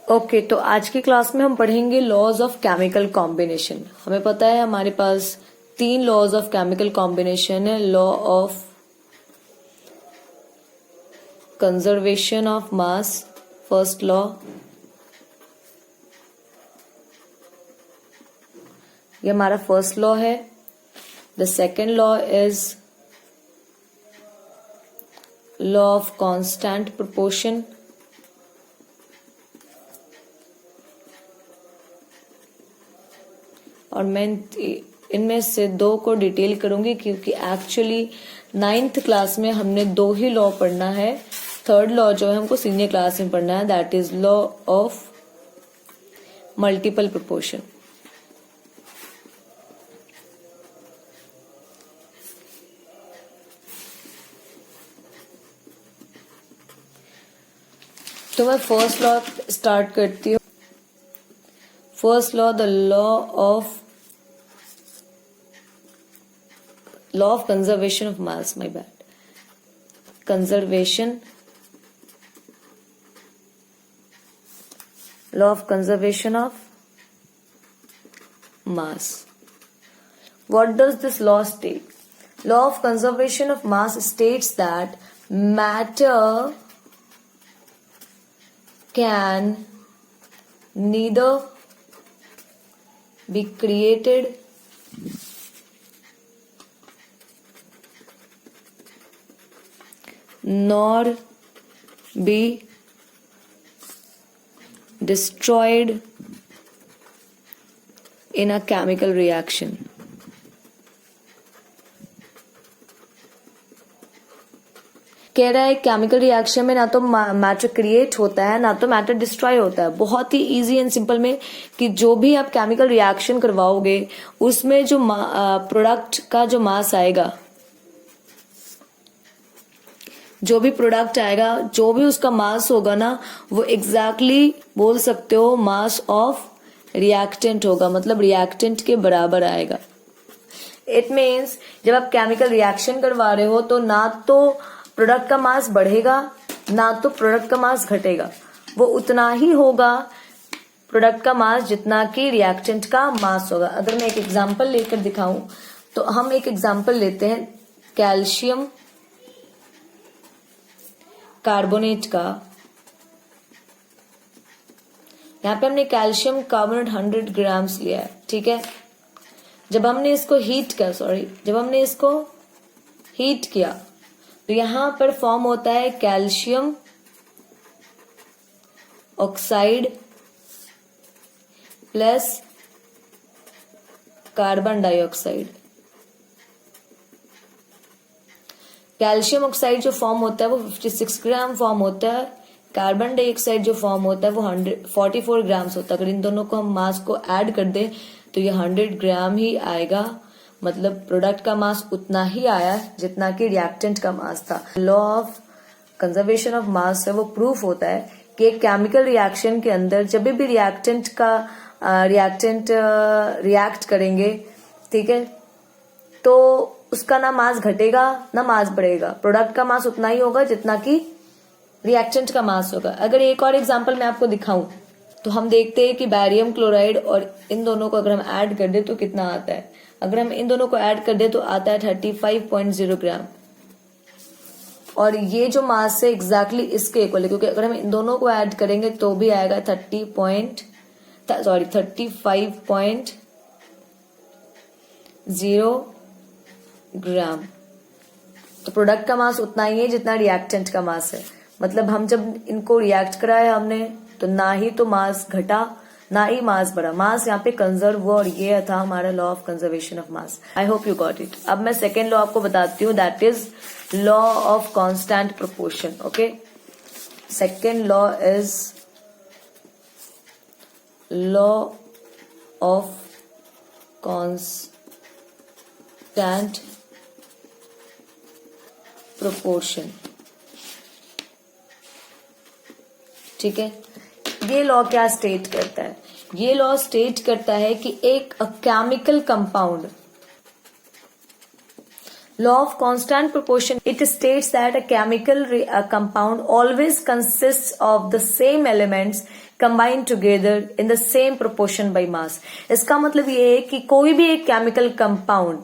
Okay तो आज की क्लास में हम पढ़ेंगे लॉज ऑफ केमिकल कॉम्बिनेशन। हमें पता है हमारे पास 3 लॉज ऑफ केमिकल कॉम्बिनेशन है। Law of conservation of mass, first law. ये हमारा फर्स्ट लॉ है। The second law is law of constant proportion. और मैं इनमें से 2 को डिटेल करूंगी क्योंकि एक्चुअली 9th क्लास में हमने 2 ही लॉ पढ़ना है। थर्ड लॉ जो है हमको सीनियर क्लास में पढ़ना है, that is law of multiple proportion. तो मैं फर्स्ट लॉ स्टार्ट करती हूँ। First law, the law of conservation of mass, my bad, conservation, law of conservation of mass. What does this law state? Law of conservation of mass states that matter can neither be created nor be destroyed in a chemical reaction. कह रहा है chemical reaction में ना तो matter create होता है ना तो मैटर डिस्ट्रॉय होता है। बहुत ही इजी एंड सिंपल में कि जो भी आप केमिकल रिएक्शन करवाओगे उसमें जो प्रोडक्ट का जो मास आएगा, जो भी प्रोडक्ट आएगा, जो भी उसका मास होगा ना, वो एग्जैक्टली बोल सकते हो मास ऑफ रिएक्टेंट होगा, मतलब रिएक्टेंट के बराबर आएगा। इट मीन्स जब आप केमिकल रिएक्शन करवा रहे हो तो ना तो प्रोडक्ट का मास बढ़ेगा ना तो प्रोडक्ट का मास घटेगा, वो उतना ही होगा प्रोडक्ट का मास जितना कि रिएक्टेंट का मास होगा। अगर मैं एक एग्जांपल लेकर दिखाऊं तो हम एक एग्जांपल लेते हैं कैल्शियम कार्बोनेट का। यहां पे हमने कैल्शियम कार्बोनेट 100 ग्राम्स लिया है, ठीक है। जब हमने इसको हीट किया तो यहां पर फॉर्म होता है calcium oxide plus carbon dioxide. Calcium oxide जो फॉर्म होता है वो 56 ग्राम फॉर्म होता है। कार्बन डाइऑक्साइड जो फॉर्म होता है वो 144 ग्राम्स होता है। अगर इन दोनों को हम मास को ऐड कर दे तो ये 100 ग्राम ही आएगा, मतलब प्रोडक्ट का मास उतना ही आया जितना कि रिएक्टेंट का मास था। Law of conservation of mass है वो प्रूफ होता है कि एक केमिकल रिएक्शन के अंदर जब भी रिएक्टेंट रिएक्ट करेंगे, ठीक है, तो उसका ना मास घटेगा ना मास बढ़ेगा, प्रोडक्ट का मास उतना ही होगा जितना कि रिएक्टेंट का मास होगा। अगर एक और एग्जांपल मैं आपको दिखाऊं तो हम देखते हैं कि बैरियम क्लोराइड और इन दोनों को अगर हम ऐड कर दे तो कितना आता है। अगर हम इन दोनों को ऐड कर दे तो आता है 35.0 ग्राम, और ये जो मास है एग्जैक्टली इसके इक्वल है, क्योंकि अगर हम इन दोनों को ऐड करेंगे तो भी आएगा 35.0 ग्राम। तो प्रोडक्ट का मास उतना ही है जितना रिएक्टेंट का मास है। मतलब हम जब इनको रिएक्ट कराया हमने तो ना ही तो मास घटा ना ही मास बढ़ा, मास यहाँ पे कंजर्व हुआ, और ये था हमारा law of conservation of mass. I hope you got it. अब मैं सेकेंड लॉ आपको बताती हूँ, that is law of constant proportion. Okay, second law is law of constant proportion, ठीक है। ये लॉ क्या स्टेट करता है? ये लॉ स्टेट करता है कि एक chemical compound, Law of constant proportion, it states that a chemical compound always consists of the same elements combine together in the same proportion by mass. इसका मतलब ये है कि कोई भी एक केमिकल कंपाउंड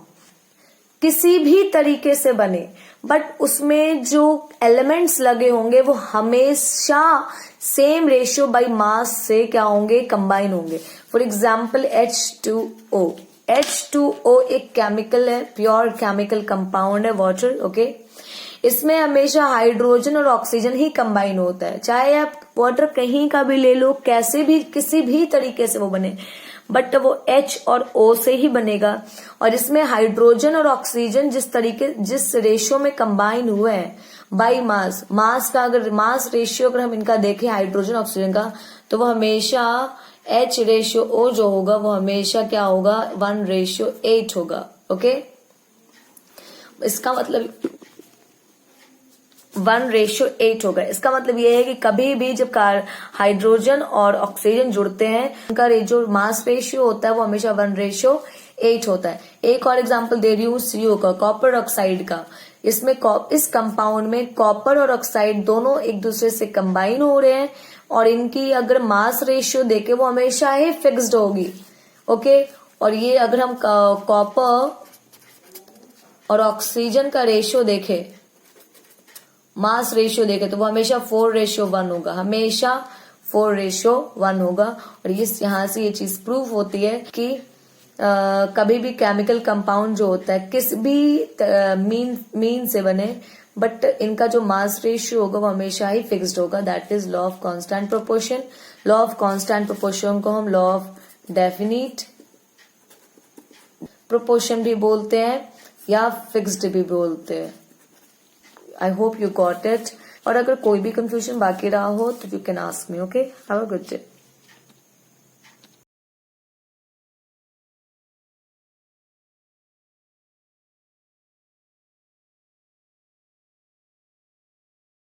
किसी भी तरीके से बने, बट उसमें जो एलिमेंट्स लगे होंगे वो हमेशा सेम रेशियो बाय मास से क्या होंगे, कंबाइन होंगे। For example H2O। H2O एक केमिकल है, प्योर केमिकल कंपाउंड है, वाटर, ओके। इसमें हमेशा हाइड्रोजन और ऑक्सीजन ही कंबाइन होता है, चाहे आप वाटर कहीं का भी ले लो, कैसे भी किसी भी तरीके से वो बने, बट वो H और O से ही बनेगा। और इसमें हाइड्रोजन और ऑक्सीजन जिस रेशियो में कंबाइन हुए हैं बाय मास, का अगर मास रेशियो अगर हम इनका देखें हाइड्रोजन ऑक्सीजन का, तो वो हमेशा H रेशियो O जो होगा वो हमेशा क्या होगा, 1:8 होगा, ओके। इसका मतलब 1:8 होगा। इसका मतलब ये है कि कभी भी जब हाइड्रोजन और ऑक्सीजन जुड़ते हैं, उनका जो मास रेशियो होता है वो हमेशा 1:8 होता है। एक और एग्जांपल दे रही हूँ CO का, कॉपर ऑक्साइड का। इसमें इस कंपाउंड में कॉपर और ऑक्साइड दोनों एक दूसरे से कंबाइन हो रहे हैं, और इनकी अगर मास रेशियो देखे वो हमेशा ही फिक्स्ड होगी, ओके। और ये अगर हम कॉपर और ऑक्सीजन का रेशियो देखे, मास रेशियो देखे, तो वो हमेशा 4:1 होगा, हमेशा 4:1 होगा। और ये यहाँ से ये चीज प्रूव होती है कि कभी भी केमिकल कंपाउंड जो होता है किस भी मीन से बने, बट इनका जो मास रेशियो होगा वो हमेशा ही फिक्स्ड होगा। That is law of constant proportion. Law of constant proportion को हम लॉ ऑफ डेफिनिट प्रोपोर्शन भी बोलते हैं या फिक्स्ड भी बोलते हैं। I hope you got it. और अगर कोई भी कंफ्यूजन बाकी रहा हो तो you can ask me, okay. Have a good day.